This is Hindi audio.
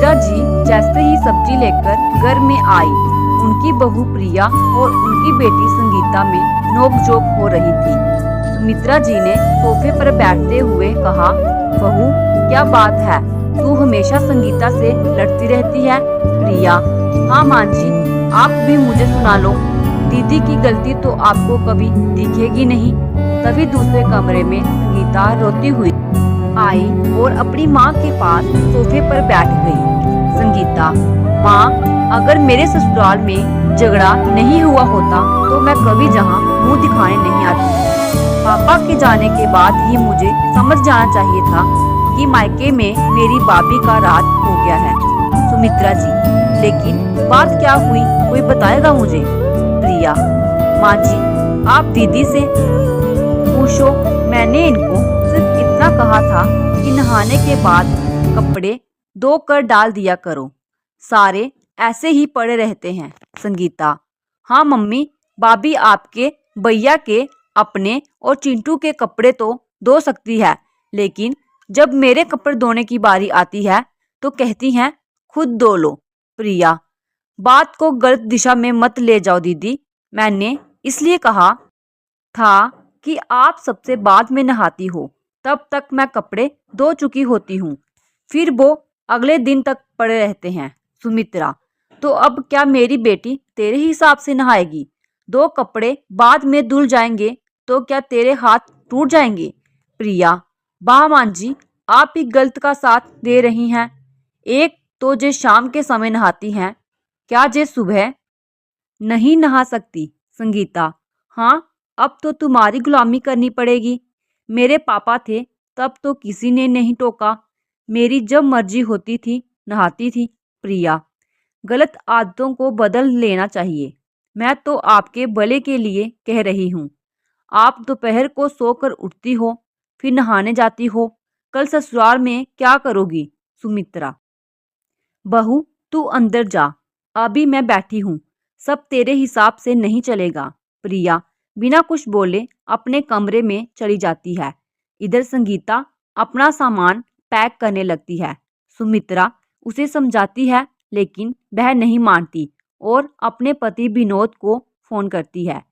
सुमित्रा जी जैसे ही सब्जी लेकर घर में आई, उनकी बहू प्रिया और उनकी बेटी संगीता में नोकझोंक हो रही थी। सुमित्रा जी ने सोफे पर बैठते हुए कहा, बहू क्या बात है, तू हमेशा संगीता से लड़ती रहती है। प्रिया, हाँ माँ जी, आप भी मुझे सुना लो, दीदी की गलती तो आपको कभी दिखेगी नहीं। तभी दूसरे कमरे में संगीता रोती हुई आई और अपनी माँ के पास सोफे पर बैठ गई। संगीता, माँ, अगर मेरे ससुराल में झगड़ा नहीं हुआ होता तो मैं कभी जहाँ मुंह दिखाने नहीं आती। पापा के जाने के बाद ही मुझे समझ जाना चाहिए था कि मायके में मेरी भाभी का राज हो गया है। सुमित्रा जी, लेकिन बात क्या हुई, कोई बताएगा मुझे? प्रिया, माँ जी, आप दीदी से पूछो, मैंने इनको सिर्फ इतना कहा था कि नहाने के बाद कपड़े धो कर डाल दिया करो, सारे ऐसे ही पड़े रहते हैं। संगीता, हाँ मम्मी, भाभी आपके भैया के, अपने और चिंटू के कपड़े तो धो सकती है, लेकिन जब मेरे कपड़े धोने की बारी आती है तो कहती हैं खुद धो लो। प्रिया, बात को गलत दिशा में मत ले जाओ दीदी, मैंने इसलिए कहा था कि आप सबसे बाद में नहाती हो, तब तक मैं कपड़े धो चुकी होती हूँ, फिर वो अगले दिन तक पड़े रहते हैं। सुमित्रा, तो अब क्या मेरी बेटी तेरे हिसाब से नहाएगी? दो कपड़े बाद में धुल जाएंगे तो क्या तेरे हाथ टूट जाएंगे? प्रिया, वाह मां जी, आप ही गलत का साथ दे रही हैं। एक तो जे शाम के समय नहाती हैं, क्या जे सुबह नहीं नहा सकती? संगीता, हाँ, अब तो तुम्हारी गुलामी करनी पड़ेगी। मेरे पापा थे तब तो किसी ने नहीं टोका, मेरी जब मर्जी होती थी नहाती थी। प्रिया, गलत आदतों को बदल लेना चाहिए, मैं तो आपके भले के लिए कह रही हूँ। आप दोपहर को सोकर उठती हो, फिर नहाने जाती हो, कल ससुराल में क्या करोगी? सुमित्रा, बहू तू अंदर जा, अभी मैं बैठी हूँ, सब तेरे हिसाब से नहीं चलेगा। प्रिया बिना कुछ बोले अपने कमरे में चली जाती है। इधर संगीता अपना सामान पैक करने लगती है। सुमित्रा उसे समझाती है, लेकिन वह नहीं मानती और अपने पति विनोद को फोन करती है।